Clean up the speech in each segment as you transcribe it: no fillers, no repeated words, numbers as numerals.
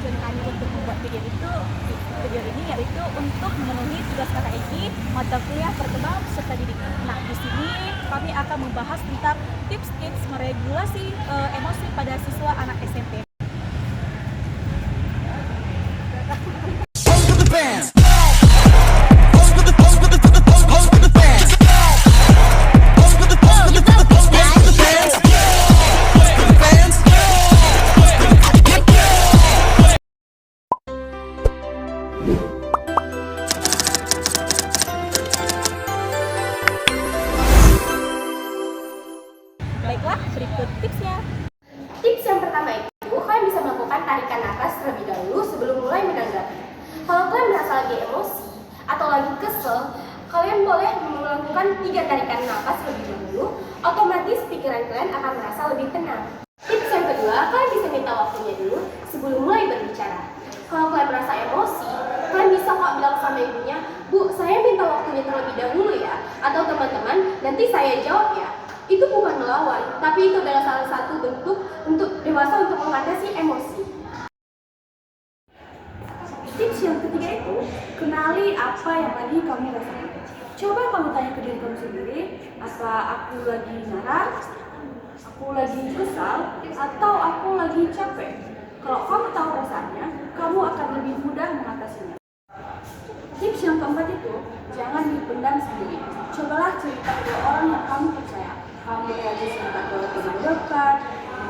tujuan kami untuk membuat video ini yaitu untuk memenuhi tugas KKIG mata kuliah perkembangan peserta didik. Nah, di sini kami akan membahas tentang tips meregulasi emosi pada siswa anak SMP. Baiklah, berikut tipsnya. Tips yang pertama itu, kalian bisa melakukan tarikan nafas terlebih dahulu sebelum mulai menanggapi. Kalau kalian merasa lagi emosi atau lagi kesel, kalian boleh melakukan 3 tarikan nafas terlebih dahulu, otomatis pikiran kalian akan merasa lebih tenang. Tips yang kedua, kalian bisa minta waktunya dulu sebelum mulai berbicara. Kalau kalian merasa emosi, kalian bisa kok bilang sama ibunya, "Bu, saya minta waktunya terlebih dahulu ya," atau teman-teman, "Nanti saya jawab ya." Itu bukan melawan, tapi itu adalah salah satu bentuk untuk dewasa untuk mengatasi emosi. Tips yang ketiga itu, kenali apa yang lagi kamu rasakan. Coba kamu tanya ke diri kamu sendiri, apa aku lagi marah, aku lagi kesal, atau aku lagi capek. Kalau kamu tahu rasanya, kamu akan lebih mudah mengatasinya. Tips yang keempat itu, jangan dipendam sendiri. Cobalah cerita ke orang yang kamu percaya. Kamu bisa cerita ke teman dekat,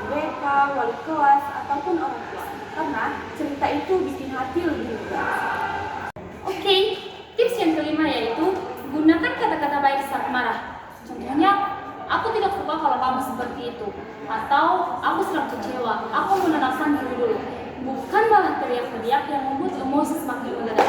mereka, wali kelas, ataupun orang tua. Karena cerita itu bikin hati lebih lega. Oke, tips yang kelima yaitu gunakan kata-kata baik saat marah. Contohnya, aku tidak suka kalau kamu seperti itu. Atau, aku sedang kecewa, aku menenangkan diri dulu. Bukan malah teriak-teriak yang membuat emosi semakin meledak.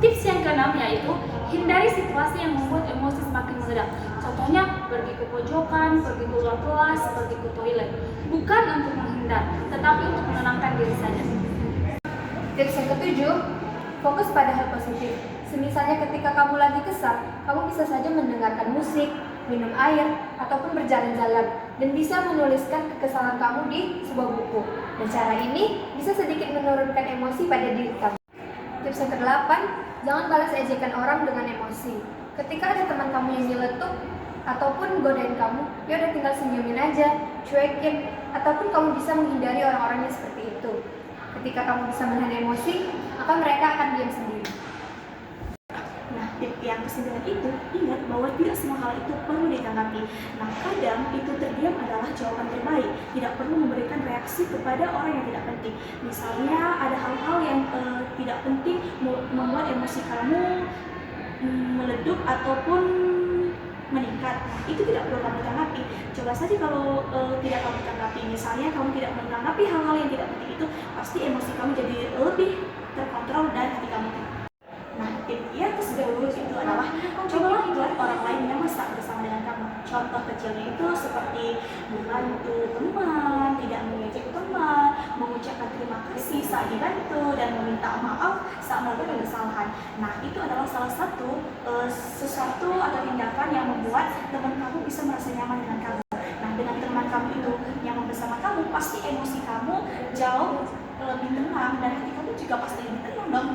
Tips yang keenam yaitu hindari situasi yang membuat emosi semakin meledak. Contohnya, pergi ke pojokan, pergi keluar kelas, pergi ke toilet. Bukan untuk menghindar, tetapi untuk menenangkan diri saja. Tips yang ketujuh, fokus pada hal positif. Semisalnya ketika kamu lagi kesal, kamu bisa saja mendengarkan musik, minum air, ataupun berjalan-jalan, dan bisa menuliskan kekesalan kamu di sebuah buku. Dan cara ini bisa sedikit menurunkan emosi pada diri kamu. Tips yang kedelapan, jangan balas ejekan orang dengan emosi. Ketika ada teman kamu yang nyeletuk ataupun godain kamu, ya udah tinggal senyumin aja, cuekin, ataupun kamu bisa menghindari orang-orang yang seperti itu. Ketika kamu bisa menahan emosi, maka mereka akan diam sendiri. Nah, tip yang kesembilan itu, ingat bahwa tidak semua hal itu perlu ditanggapi. Nah, kadang itu terdiam adalah jawaban terbaik. Tidak perlu memberikan reaksi kepada orang yang tidak penting. Misalnya, ada hal-hal yang tidak penting membuat emosi kamu meleduk ataupun meningkat. Nah, itu tidak perlu kamu tanggapi. Coba saja kalau tidak kamu tanggapi. Misalnya, kamu tidak menanggapi hal-hal yang tidak penting itu, pasti emosi kamu jadi lebih terkontrol dan hati kamu tenang. Nah, tip yang ke-10 itu adalah cobalah buat orang lain yang masak bersama dengan kamu. Contoh kecilnya itu seperti membantu teman, tidak mengejek teman, mengucapkan terima kasih saat dibantu, dan meminta maaf saat melakukan kesalahan. Nah, itu adalah salah satu sesuatu atau tindakan yang membuat teman kamu bisa merasa nyaman dengan kamu. Nah, dengan teman kamu itu nyaman bersama kamu, pasti emosi kamu jauh lebih tenang dan hati kamu juga pasti lebih tenang dong.